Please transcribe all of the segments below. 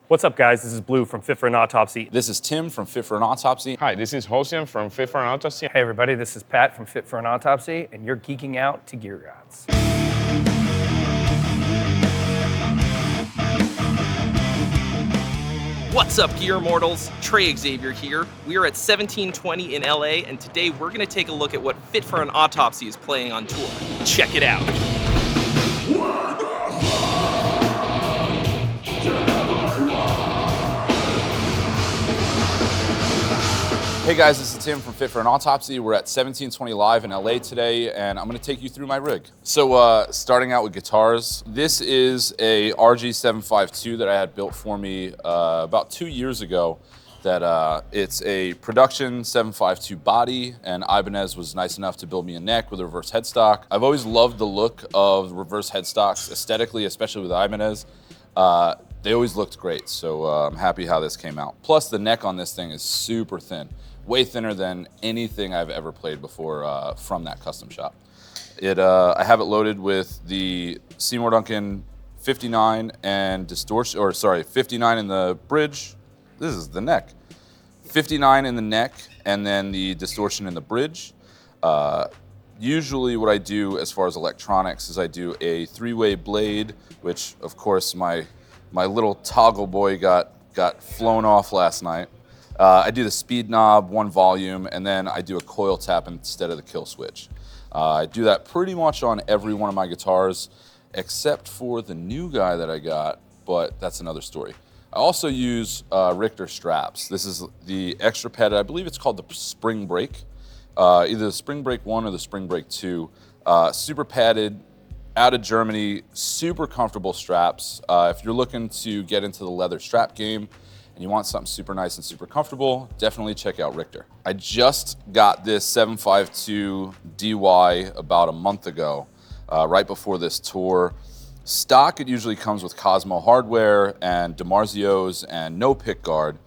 What's up, guys? This is Blue from FIT for an Autopsy. This is Tim from FIT for an Autopsy. Hi, this is Hosian from FIT for an Autopsy. Hey, everybody, this is Pat from FIT for an Autopsy, and you're geeking out to Gear Gods. What's up, Gear Immortals? Trey Xavier here. We are at 1720 in LA, and today we're going to take a look at what FIT for an Autopsy is playing on tour. Check it out. Hey guys, this is Tim from FIT for an Autopsy. We're at 1720 Live in LA today, and I'm gonna take you through my rig. So starting out with guitars, this is a RG752 that I had built for me about 2 years ago. It's a production 752 body, and Ibanez was nice enough to build me a neck with a reverse headstock. I've always loved the look of reverse headstocks aesthetically, especially with Ibanez. They always looked great, so I'm happy how this came out. Plus the neck on this thing is super thin. Way thinner than anything I've ever played before from that custom shop. I have it loaded with the Seymour Duncan 59 and distortion, 59 in the bridge. This is the neck. 59 in the neck, and then the distortion in the bridge. Usually what I do as far as electronics is I do a 3-way blade, which of course my little toggle boy got flown off last night. I do the speed knob, 1 volume, and then I do a coil tap instead of the kill switch. I do that pretty much on every one of my guitars, except for the new guy that I got, but that's another story. I also use Richter Straps. This is the extra padded, I believe it's called the Spring Break, either the Spring Break 1 or the Spring Break 2. Super padded, out of Germany, super comfortable straps. If you're looking to get into the leather strap game, and you want something super nice and super comfortable, definitely check out Richter. I just got this 752 DY about a month ago, right before this tour. Stock, it usually comes with Cosmo hardware and DiMarzio's and no pick guard,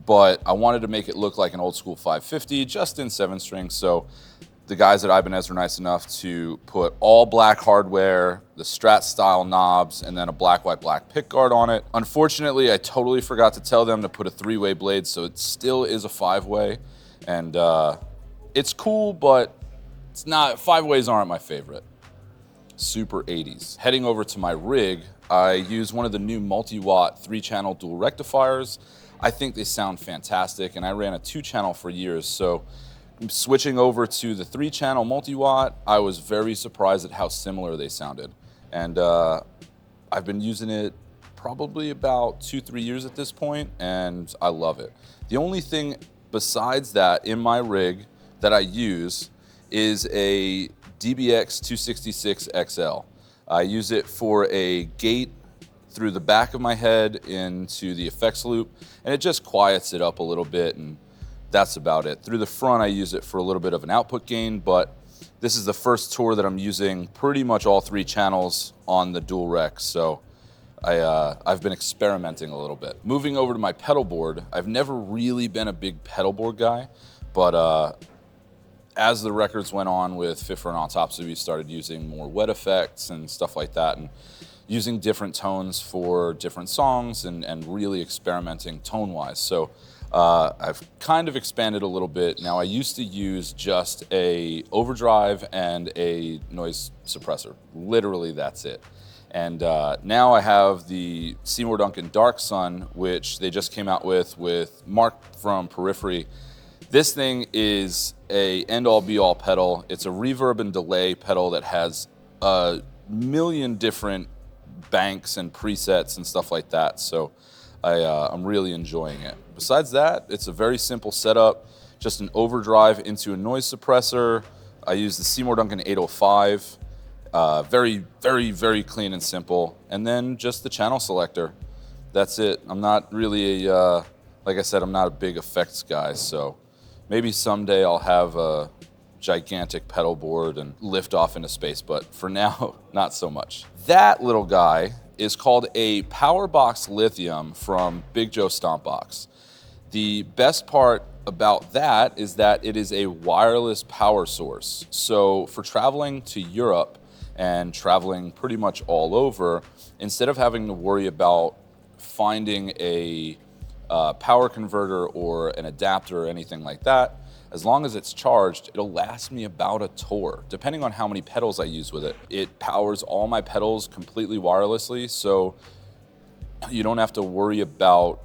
but I wanted to make it look like an old school 550, just in 7-string, so the guys at Ibanez were nice enough to put all black hardware, the Strat style knobs, and then a black, white, black pick guard on it. Unfortunately, I totally forgot to tell them to put a 3-way blade, so it still is a 5-way. And it's cool, but it's not, 5-ways aren't my favorite. Super 80s. Heading over to my rig, I use one of the new multi-watt 3-channel dual rectifiers. I think they sound fantastic, and I ran a 2-channel for years, so switching over to the 3-channel multi-watt, I was very surprised at how similar they sounded. And I've been using it probably about 2-3 years at this point, and I love it. The only thing besides that in my rig that I use is a DBX 266 XL. I use it for a gate through the back of my head into the effects loop, and it just quiets it up a little bit, and that's about it. Through the front, I use it for a little bit of an output gain, but this is the first tour that I'm using pretty much all 3 channels on the dual rec, so I've been experimenting a little bit. Moving over to my pedal board, I've never really been a big pedal board guy, but as the records went on with FIT for an Autopsy, we started using more wet effects and stuff like that, and using different tones for different songs and really experimenting tone-wise. So I've kind of expanded a little bit. Now I used to use just a overdrive and a noise suppressor. Literally that's it. And now I have the Seymour Duncan Dark Sun, which they just came out with Mark from Periphery. This thing is a end-all be-all pedal. It's a reverb and delay pedal that has a million different banks and presets and stuff like that. So I'm really enjoying it. Besides that, it's a very simple setup, just an overdrive into a noise suppressor. I use the Seymour Duncan 805, very, very, very clean and simple. And then just the channel selector. That's it. I'm not really like I said, I'm not a big effects guy, so maybe someday I'll have a gigantic pedal board and lift off into space, but for now, not so much. That little guy is called a Powerbox Lithium from Big Joe Stompbox. The best part about that is that it is a wireless power source. So for traveling to Europe and traveling pretty much all over, instead of having to worry about finding a power converter or an adapter or anything like that, as long as it's charged, it'll last me about a tour, depending on how many pedals I use with it. It powers all my pedals completely wirelessly, so you don't have to worry about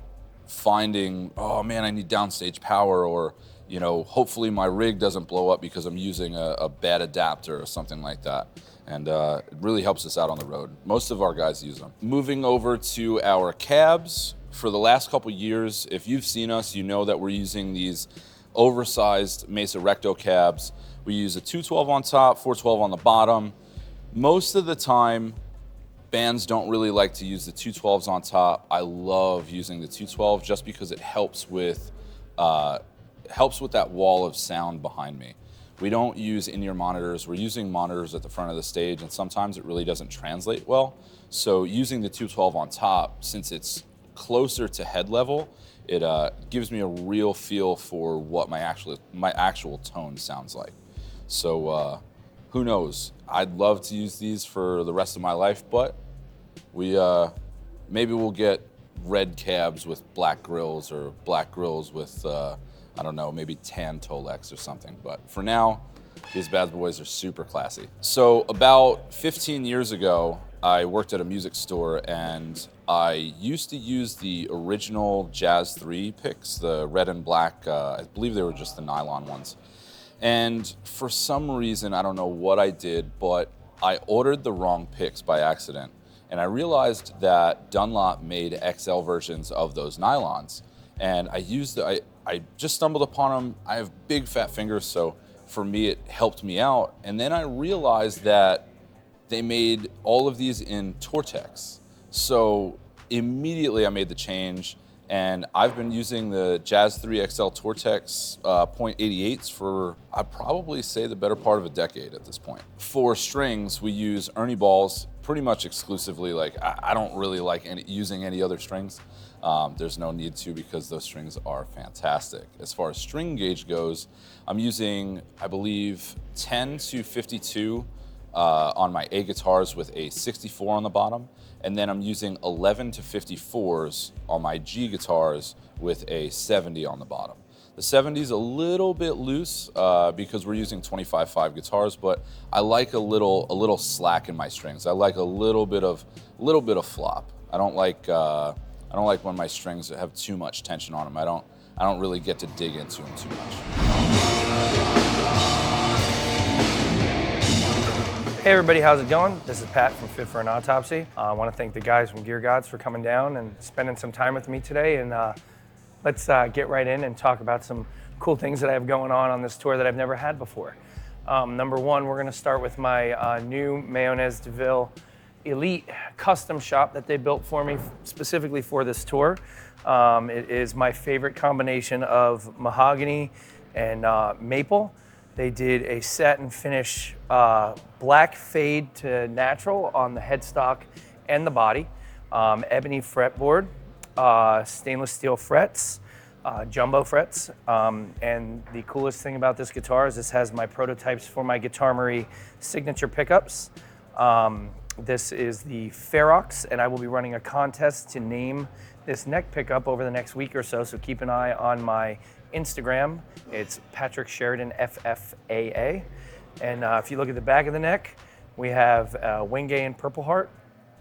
finding, oh man, I need downstage power, or hopefully my rig doesn't blow up because I'm using a bad adapter or something like that. And it really helps us out on the road. Most of our guys use them. Moving over to our cabs, for the last couple years, if you've seen us, you know that we're using these oversized Mesa Recto cabs. We use a 212 on top, 412 on the bottom. Most of the time, bands don't really like to use the 212s on top. I love using the 212 just because it helps with that wall of sound behind me. We don't use in-ear monitors. We're using monitors at the front of the stage, and sometimes it really doesn't translate well. So using the 212 on top, since it's closer to head level, it gives me a real feel for what my actual tone sounds like. So who knows? I'd love to use these for the rest of my life, but maybe we'll get red cabs with black grills, or black grills with I don't know, maybe tan Tolex or something. But for now, these bad boys are super classy. So about 15 years ago, I worked at a music store, and I used to use the original Jazz 3 picks, the red and black. I believe they were just the nylon ones. And for some reason, I don't know what I did, but I ordered the wrong picks by accident. And I realized that Dunlop made XL versions of those nylons. And I just stumbled upon them. I have big fat fingers, so for me, it helped me out. And then I realized that they made all of these in Tortex. So immediately I made the change, and I've been using the Jazz 3 XL Tortex .88s for, I'd probably say, the better part of a decade at this point. For strings, we use Ernie balls pretty much exclusively. Like, I don't really like using any other strings. There's no need to, because those strings are fantastic. As far as string gauge goes, I'm using, I believe, 10 to 52 on my A guitars with a 64 on the bottom, and then I'm using 11 to 54s on my G guitars with a 70 on the bottom. The 70 is a little bit loose because we're using 25/5 guitars, but I like a little slack in my strings. I like a little bit of flop. I don't like when my strings have too much tension on them. I don't really get to dig into them too much. Hey everybody, how's it going? This is Pat from Fit for an Autopsy. I want to thank the guys from Gear Gods for coming down and spending some time with me today. And let's get right in and talk about some cool things that I have going on this tour that I've never had before. Number one, we're going to start with my new Mayonnaise DeVille Elite custom shop that they built for me specifically for this tour. It is my favorite combination of mahogany and maple. They did a satin finish black fade to natural on the headstock and the body, ebony fretboard, stainless steel frets, jumbo frets, and the coolest thing about this guitar is this has my prototypes for my Guitar Marie signature pickups. This is the Ferox, and I will be running a contest to name this neck pickup over the next week or so keep an eye on my Instagram. It's Patrick Sheridan FFAA. And if you look at the back of the neck, we have Wingay and Purple Heart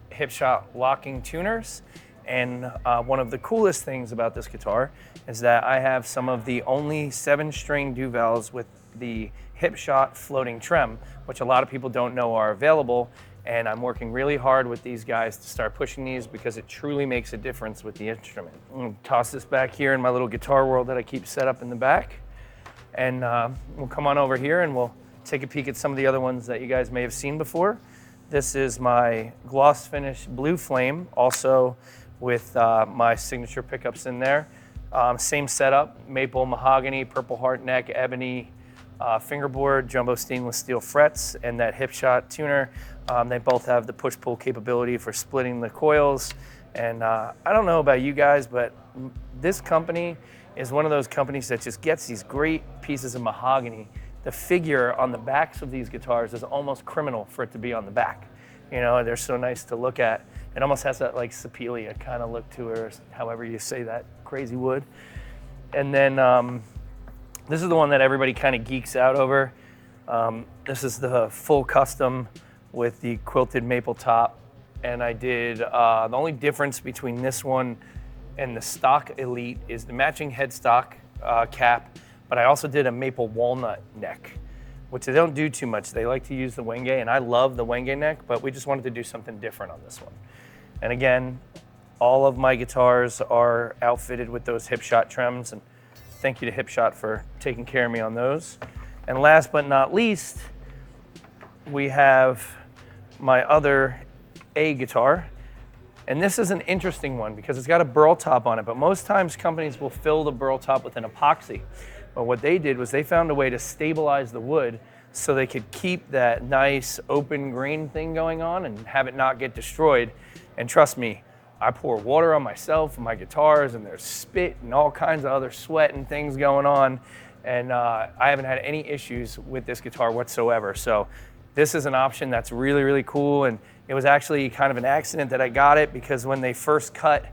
hip shot locking tuners. And one of the coolest things about this guitar is that I have some of the only 7-string Duvals with the hip shot floating trem, which a lot of people don't know are available. And I'm working really hard with these guys to start pushing these because it truly makes a difference with the instrument. I'm gonna toss this back here in my little Guitar World that I keep set up in the back. And we'll come on over here and we'll take a peek at some of the other ones that you guys may have seen before. This is my gloss finish Blue Flame, also with my signature pickups in there. Same setup, maple, mahogany, Purple Heart neck, ebony, fingerboard, jumbo stainless steel frets, and that hip shot tuner. They both have the push-pull capability for splitting the coils. And I don't know about you guys, but this company is one of those companies that just gets these great pieces of mahogany. The figure on the backs of these guitars is almost criminal for it to be on the back. You know, they're so nice to look at. It almost has that like Sipelia kind of look to it, or however you say that crazy wood. And then this is the one that everybody kind of geeks out over. This is the full custom with the quilted maple top. And I did, the only difference between this one and the stock Elite is the matching headstock cap, but I also did a maple walnut neck, which they don't do too much. They like to use the wenge, and I love the wenge neck, but we just wanted to do something different on this one. And again, all of my guitars are outfitted with those Hipshot trims, and thank you to Hipshot for taking care of me on those. And last but not least, we have my other A guitar. And this is an interesting one because it's got a burl top on it, but most times companies will fill the burl top with an epoxy. But what they did was they found a way to stabilize the wood so they could keep that nice open grain thing going on and have it not get destroyed. And trust me, I pour water on myself and my guitars, and there's spit and all kinds of other sweat and things going on. And I haven't had any issues with this guitar whatsoever. So this is an option that's really, really cool. And it was actually kind of an accident that I got it, because when they first cut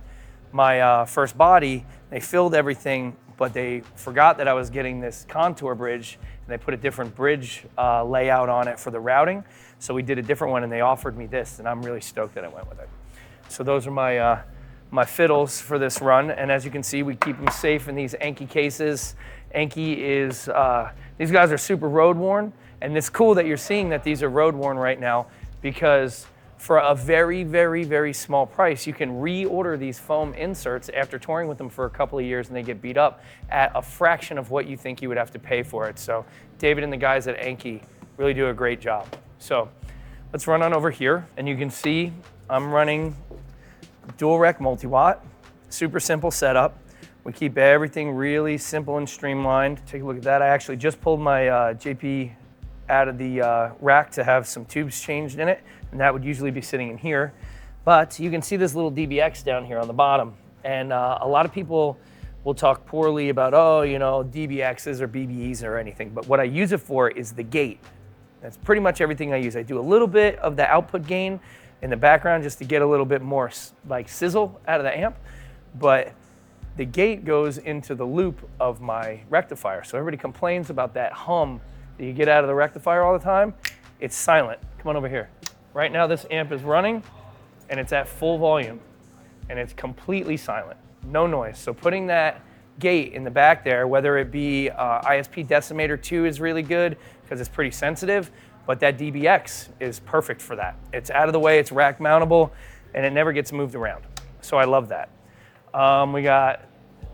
my first body, they filled everything, but they forgot that I was getting this contour bridge, and they put a different bridge layout on it for the routing. So we did a different one, and they offered me this, and I'm really stoked that I went with it. So those are my my fiddles for this run, and as you can see, we keep them safe in these Anki cases. Anki is, these guys are super road worn, and it's cool that you're seeing that these are road worn right now, because for a very, very, very small price, you can reorder these foam inserts after touring with them for a couple of years and they get beat up at a fraction of what you think you would have to pay for it. So David and the guys at Anki really do a great job. So let's run on over here, and you can see I'm running dual rec multi-watt, super simple setup. We keep everything really simple and streamlined. Take a look at that. I actually just pulled my JP out of the rack to have some tubes changed in it, and that would usually be sitting in here. But you can see this little DBX down here on the bottom, and a lot of people will talk poorly about, oh, you know, DBXs or BBEs or anything, but what I use it for is the gate. That's pretty much everything I use. I do a little bit of the output gain in the background just to get a little bit more like sizzle out of the amp, but the gate goes into the loop of my rectifier. So everybody complains about that hum that you get out of the rectifier all the time. It's silent. Come on over here. Right now this amp is running and it's at full volume and it's completely silent, no noise. So putting that gate in the back there, whether it be ISP Decimator 2 is really good because it's pretty sensitive, but that DBX is perfect for that. It's out of the way, it's rack mountable, and it never gets moved around. So I love that. We got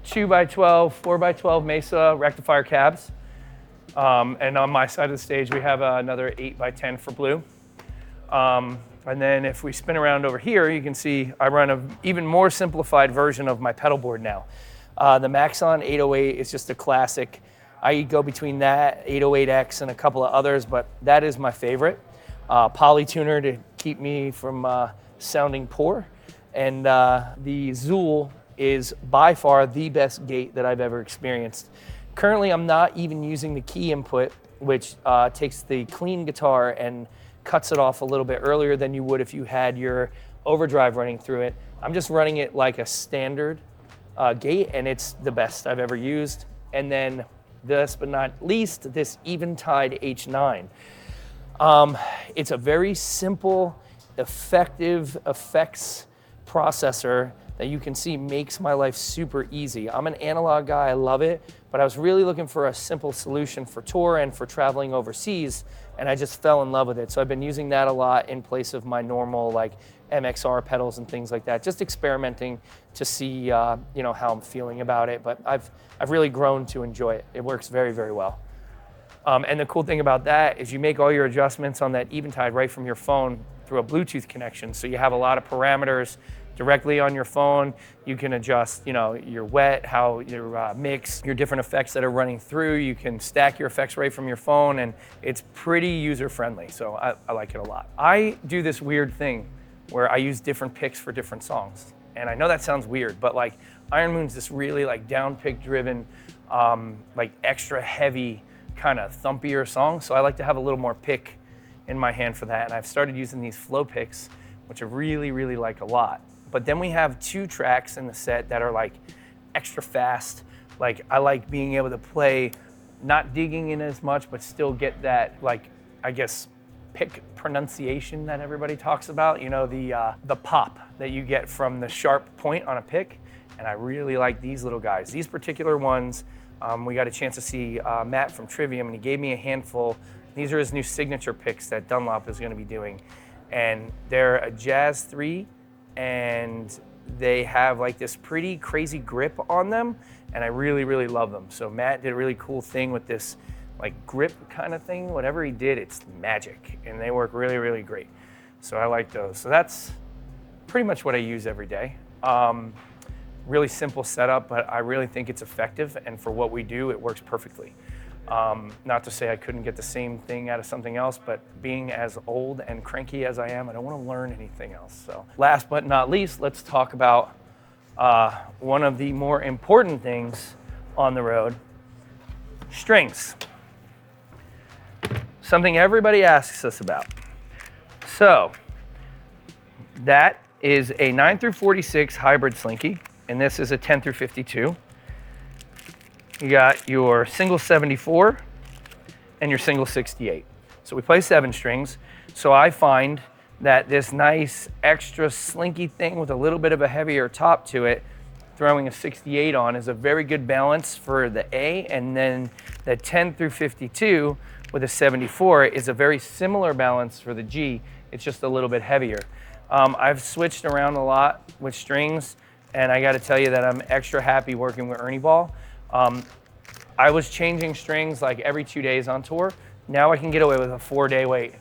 2x12, 4x12 Mesa rectifier cabs. And on my side of the stage, we have another 8x10 for blue. And then if we spin around over here, you can see I run an even more simplified version of my pedal board now. The Maxon 808 is just a classic. I go between that, 808X, and a couple of others, but that is my favorite. Polytuner to keep me from sounding poor. And the Zool is by far the best gate that I've ever experienced. Currently, I'm not even using the key input, which takes the clean guitar and cuts it off a little bit earlier than you would if you had your overdrive running through it. I'm just running it like a standard gate, and it's the best I've ever used. And then last but not least, this Eventide H9. It's a very simple, effective effects processor that you can see makes my life super easy. I'm an analog guy, I love it, but I was really looking for a simple solution for tour and for traveling overseas, and I just fell in love with it. So I've been using that a lot in place of my normal like MXR pedals and things like that, just experimenting to see you know, how I'm feeling about it, but I've really grown to enjoy it. It works very, very well. And the cool thing about that is you make all your adjustments on that Eventide right from your phone through a Bluetooth connection, so you have a lot of parameters directly on your phone. You can adjust, you know, your wet, how your mix, your different effects that are running through. You can stack your effects right from your phone, and it's pretty user-friendly, so I like it a lot. I do this weird thing where I use different picks for different songs. And I know that sounds weird, but like Iron Moon's this really like down pick driven, like extra heavy kind of thumpier song. So I like to have a little more pick in my hand for that. And I've started using these flow picks which I really, really like a lot. But then we have 2 tracks in the set that are like extra fast. Like I like being able to play, not digging in as much, but still get that, like, I guess, pick pronunciation that everybody talks about. You know, the pop that you get from the sharp point on a pick. And I really like these little guys. These particular ones, we got a chance to see Matt from Trivium, and he gave me a handful. These are his new signature picks that Dunlop is gonna be doing. And they're a Jazz 3, and they have like this pretty crazy grip on them, and I really, really love them. So Matt did a really cool thing with this like grip kind of thing. Whatever he did, it's magic, and they work really, really great. So I like those. So that's pretty much what I use every day. Really simple setup, but I really think it's effective, and for what we do, it works perfectly. Not to say I couldn't get the same thing out of something else, but being as old and cranky as I am, I don't want to learn anything else. So last but not least, let's talk about one of the more important things on the road, strings. Something everybody asks us about. So that is a 9 through 46 hybrid slinky, and this is a 10 through 52. You got your single 74 and your single 68. So we play 7 strings. So I find that this nice extra slinky thing with a little bit of a heavier top to it, throwing a 68 on, is a very good balance for the A, and then the 10 through 52 with a 74 is a very similar balance for the G. It's just a little bit heavier. I've switched around a lot with strings, and I gotta tell you that I'm extra happy working with Ernie Ball. I was changing strings like every 2 days on tour. Now I can get away with a 4-day wait.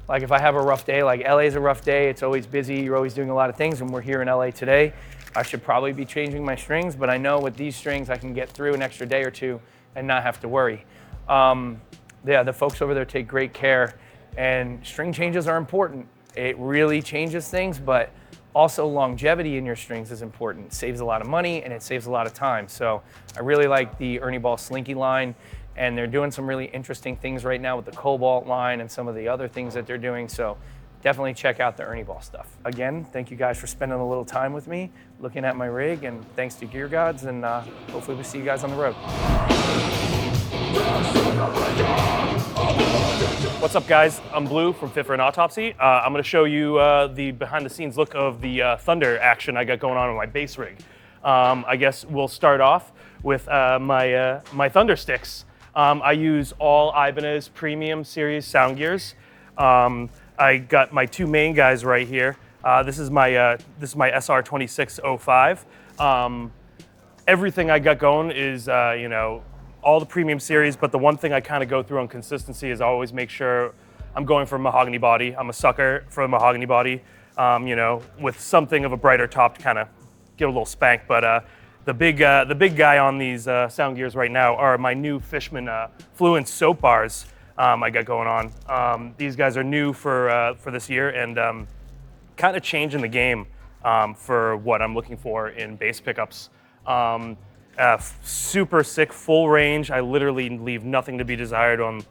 Like if I have a rough day, like LA's a rough day, it's always busy, you're always doing a lot of things, and we're here in LA today, I should probably be changing my strings, but I know with these strings I can get through an extra day or 2 and not have to worry. Yeah, the folks over there take great care, and string changes are important. It really changes things, but also longevity in your strings is important. It saves a lot of money, and it saves a lot of time. So I really like the Ernie Ball Slinky line, and they're doing some really interesting things right now with the Cobalt line and some of the other things that they're doing. So definitely check out the Ernie Ball stuff. Again, thank you guys for spending a little time with me, looking at my rig, and thanks to Gear Gods, and hopefully we'll see you guys on the road. What's up, guys? I'm Blue from FIT for an Autopsy. I'm going to show you the behind-the-scenes look of the Thunder action I got going on my bass rig. I guess we'll start off with my Thunder sticks. I use all Ibanez Premium Series sound gears. I got my 2 main guys right here. This is my SR2605. Everything I got going is all the premium series, but the one thing I kind of go through on consistency is I always make sure I'm going for a mahogany body. I'm a sucker for a mahogany body, with something of a brighter top to kind of get a little spank. But the big guy on these sound gears right now are my new Fishman Fluent soap bars I got going on. These guys are new for this year, and kind of changing the game for what I'm looking for in bass pickups. Super sick, full range. I literally leave nothing to be desired on,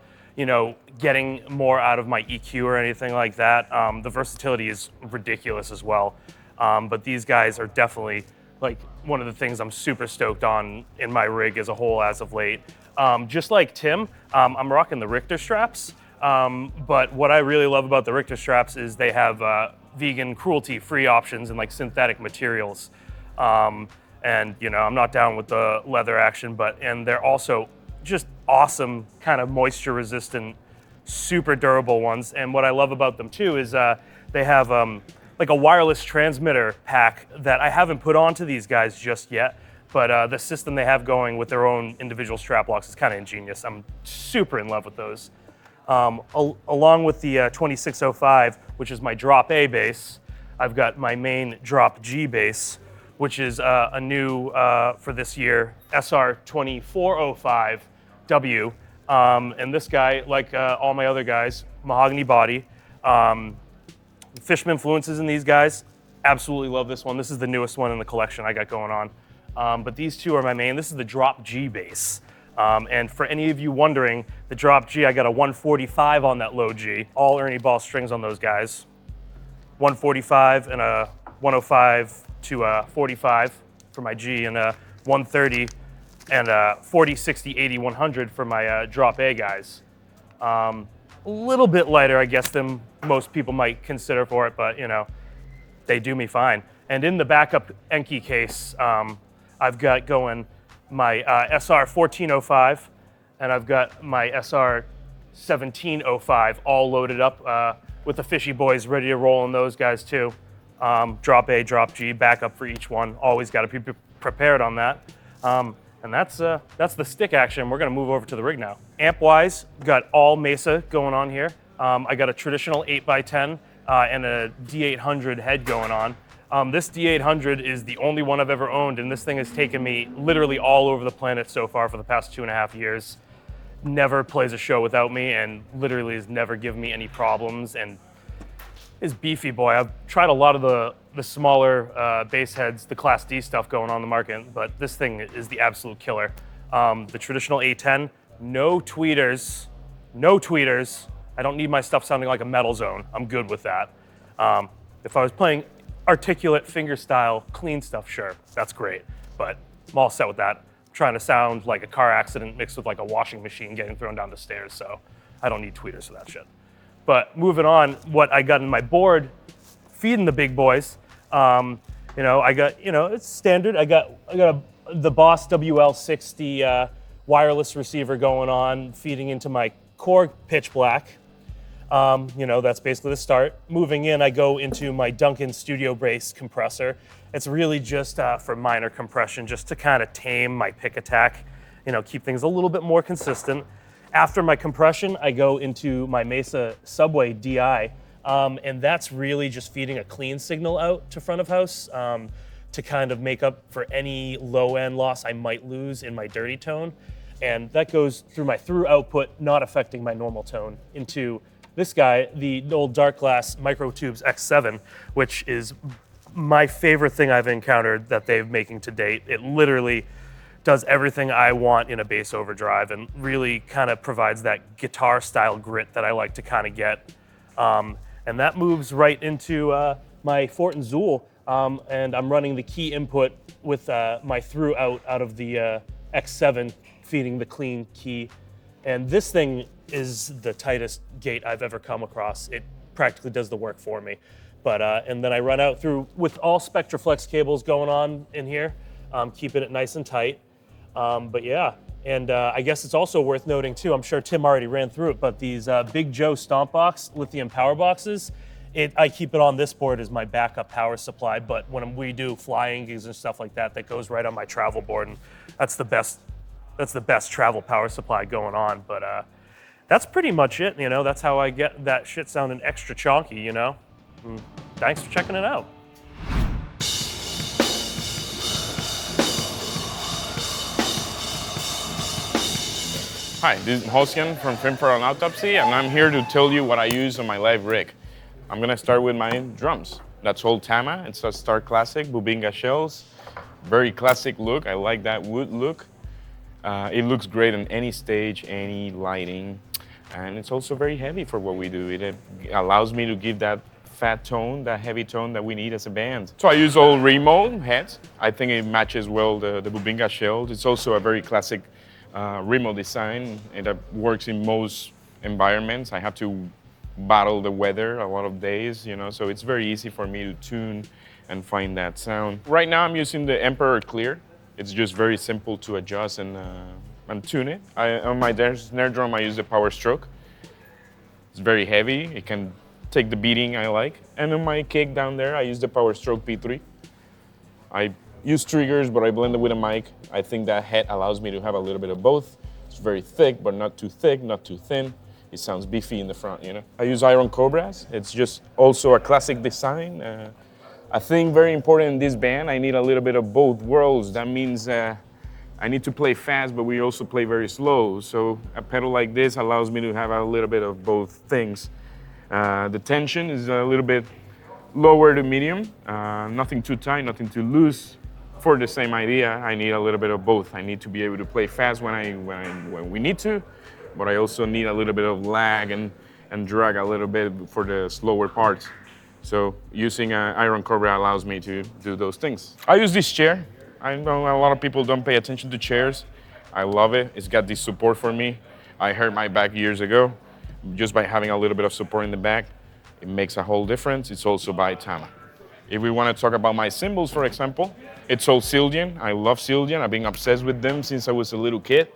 getting more out of my EQ or anything like that. The versatility is ridiculous as well. But these guys are definitely like one of the things I'm super stoked on in my rig as a whole as of late. Just like Tim, I'm rocking the Richter Straps. But what I really love about the Richter Straps is they have vegan, cruelty-free options and like synthetic materials. And I'm not down with the leather action, and they're also just awesome, kind of moisture resistant, super durable ones. And what I love about them too is they have like a wireless transmitter pack that I haven't put onto these guys just yet, but the system they have going with their own individual strap locks is kind of ingenious. I'm super in love with those. Along with the 2605, which is my drop A bass, I've got my main drop G bass, which is a new, for this year, SR2405W. And this guy, like all my other guys, mahogany body. Fishman Fluences in these guys. Absolutely love this one. This is the newest one in the collection I got going on. But these 2 are my main. This is the drop G bass. And for any of you wondering, the drop G, I got a 145 on that low G. All Ernie Ball strings on those guys. 145 and a 105 to a 45 for my G, and a 130 and a 40, 60, 80, 100 for my drop A guys. A little bit lighter, I guess, than most people might consider for it, but they do me fine. And in the backup Enki case, I've got going my SR 1405, and I've got my SR 1705 all loaded up with the fishy boys ready to roll on those guys too. Drop A, drop G, backup for each one. Always got to be prepared on that. And that's the stick action. We're gonna move over to the rig now. Amp-wise, got all Mesa going on here. I got a traditional 8x10 and a D800 head going on. This D800 is the only one I've ever owned, and this thing has taken me literally all over the planet so far for the past 2.5 years. Never plays a show without me, and literally has never given me any problems, and is beefy boy. I've tried a lot of the smaller bass heads, the Class D stuff going on the market, but this thing is the absolute killer. The traditional A10, no tweeters. I don't need my stuff sounding like a metal zone. I'm good with that. If I was playing articulate fingerstyle, clean stuff, sure, that's great, but I'm all set with that. I'm trying to sound like a car accident mixed with like a washing machine getting thrown down the stairs, so I don't need tweeters for that shit. But moving on, what I got in my board, feeding the big boys, I got, it's standard. I got the Boss WL60 wireless receiver going on, feeding into my core pitch black. That's basically the start. Moving in, I go into my Duncan studio bass compressor. It's really just for minor compression, just to kind of tame my pick attack, keep things a little bit more consistent. After my compression, I go into my Mesa Subway DI, and that's really just feeding a clean signal out to front of house to kind of make up for any low end loss I might lose in my dirty tone. And that goes through my through output, not affecting my normal tone, into this guy, the old Dark Glass Microtubes X7, which is my favorite thing I've encountered that they're making to date. It literally does everything I want in a bass overdrive and really kind of provides that guitar style grit that I like to kind of get. And that moves right into my Fort and Zool, and I'm running the key input with my through out of the X7, feeding the clean key. And this thing is the tightest gate I've ever come across. It practically does the work for me. But and then I run out through with all Spectraflex cables going on in here, keeping it nice and tight. But yeah, and I guess it's also worth noting too, I'm sure Tim already ran through it, but these Big Joe Stomp Box lithium power boxes, I keep it on this board as my backup power supply, but when we do flying gigs and stuff like that, that goes right on my travel board, and that's the best travel power supply going on. But that's pretty much it, that's how I get that shit sounding extra chonky, And thanks for checking it out. Hi, this is Hosian from FIT FOR AN AUTOPSY, and I'm here to tell you what I use on my live rig. I'm gonna start with my drums. That's old Tama. It's a Star Classic, Bubinga shells. Very classic look. I like that wood look. It looks great on any stage, any lighting, and it's also very heavy for what we do. It allows me to give that fat tone, that heavy tone that we need as a band. So I use old Remo heads. I think it matches well the Bubinga shells. It's also a very classic Remo design, and that works in most environments. I have to battle the weather a lot of days, so it's very easy for me to tune and find that sound. Right now I'm using the Emperor Clear. It's just very simple to adjust and tune it. On my snare drum I use the Power Stroke. It's very heavy, it can take the beating I like. And on my kick down there I use the Power Stroke P3. I use triggers, but I blend it with a mic. I think that head allows me to have a little bit of both. It's very thick, but not too thick, not too thin. It sounds beefy in the front, I use Iron Cobras. It's just also a classic design. I think very important in this band, I need a little bit of both worlds. That means I need to play fast, but we also play very slow. So a pedal like this allows me to have a little bit of both things. The tension is a little bit lower to medium, nothing too tight, nothing too loose. For the same idea, I need a little bit of both. I need to be able to play fast when we need to, but I also need a little bit of lag and drag a little bit for the slower parts. So using an iron cobra allows me to do those things. I use this chair. I know a lot of people don't pay attention to chairs. I love it. It's got this support for me. I hurt my back years ago. Just by having a little bit of support in the back, it makes a whole difference. It's also by Tama. If we want to talk about my cymbals, for example, it's all Sildian. I love Sildian. I've been obsessed with them since I was a little kid.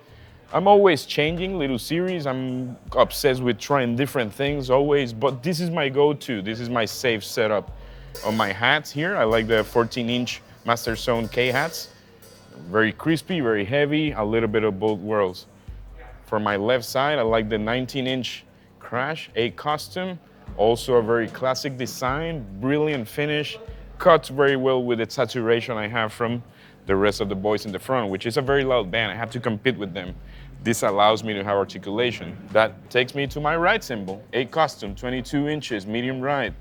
I'm always changing little series. I'm obsessed with trying different things always, but this is my go-to. This is my safe setup. On my hats here, I like the 14-inch Master Zone K hats. Very crispy, very heavy, a little bit of both worlds. For my left side, I like the 19-inch Crash A Custom. Also a very classic design, brilliant finish, cuts very well with the saturation I have from the rest of the boys in the front, which is a very loud band. I have to compete with them. This allows me to have articulation. That takes me to my right cymbal, A Custom, 22 inches, medium right.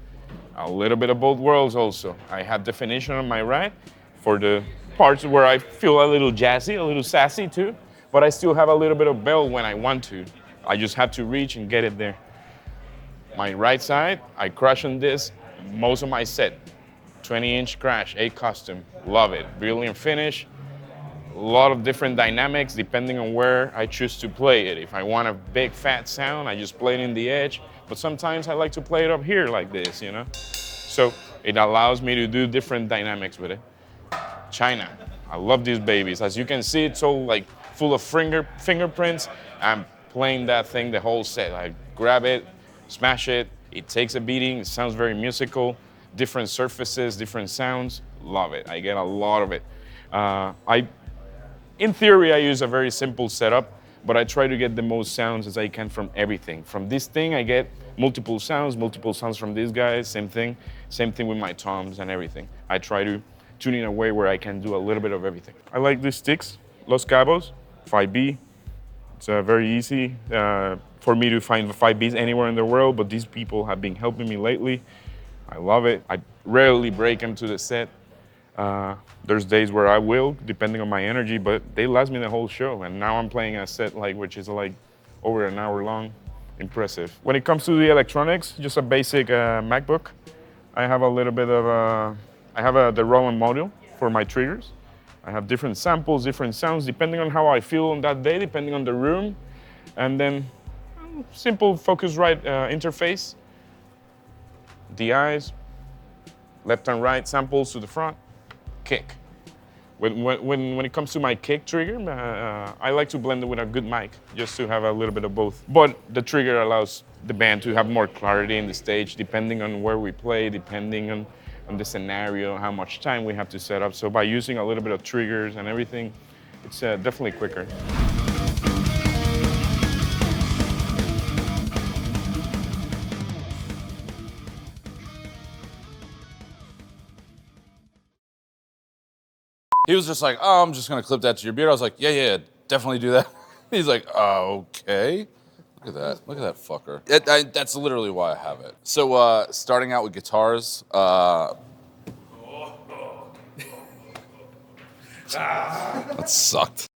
A little bit of both worlds also. I have definition on my right for the parts where I feel a little jazzy, a little sassy too, but I still have a little bit of bell when I want to. I just have to reach and get it there. My right side, I crush on this most of my set. 20-inch Crash, A Custom, love it. Brilliant finish, a lot of different dynamics depending on where I choose to play it. If I want a big fat sound, I just play it in the edge, but sometimes I like to play it up here like this, you know? So it allows me to do different dynamics with it. China, I love these babies. As you can see, it's all like full of fingerprints. I'm playing that thing the whole set. I grab it, smash it, it takes a beating, it sounds very musical, different surfaces, different sounds, love it. I get a lot of it. In theory, I use a very simple setup, but I try to get the most sounds as I can from everything. From this thing, I get multiple sounds from these guys, same thing with my toms and everything. I try to tune in a way where I can do a little bit of everything. I like these sticks, Los Cabos, 5B. It's very easy for me to find 5Bs anywhere in the world, but these people have been helping me lately. I love it. I rarely break them to the set. There's days where I will, depending on my energy, but they last me the whole show. And now I'm playing a set which is like over an hour long. Impressive. When it comes to the electronics, just a basic MacBook. I have a little bit of the Roland module for my triggers. I have different samples, different sounds, depending on how I feel on that day, depending on the room. And then simple Focusrite interface. DIs, left and right samples to the front, kick. When it comes to my kick trigger, I like to blend it with a good mic, just to have a little bit of both. But the trigger allows the band to have more clarity in the stage, depending on where we play, depending on the scenario, how much time we have to set up. So by using a little bit of triggers and everything, it's definitely quicker. He was just like, oh, I'm just gonna clip that to your beard. I was like, yeah, definitely do that. He's like, oh, okay. Look at that fucker. That's literally why I have it. So starting out with guitars, that sucked.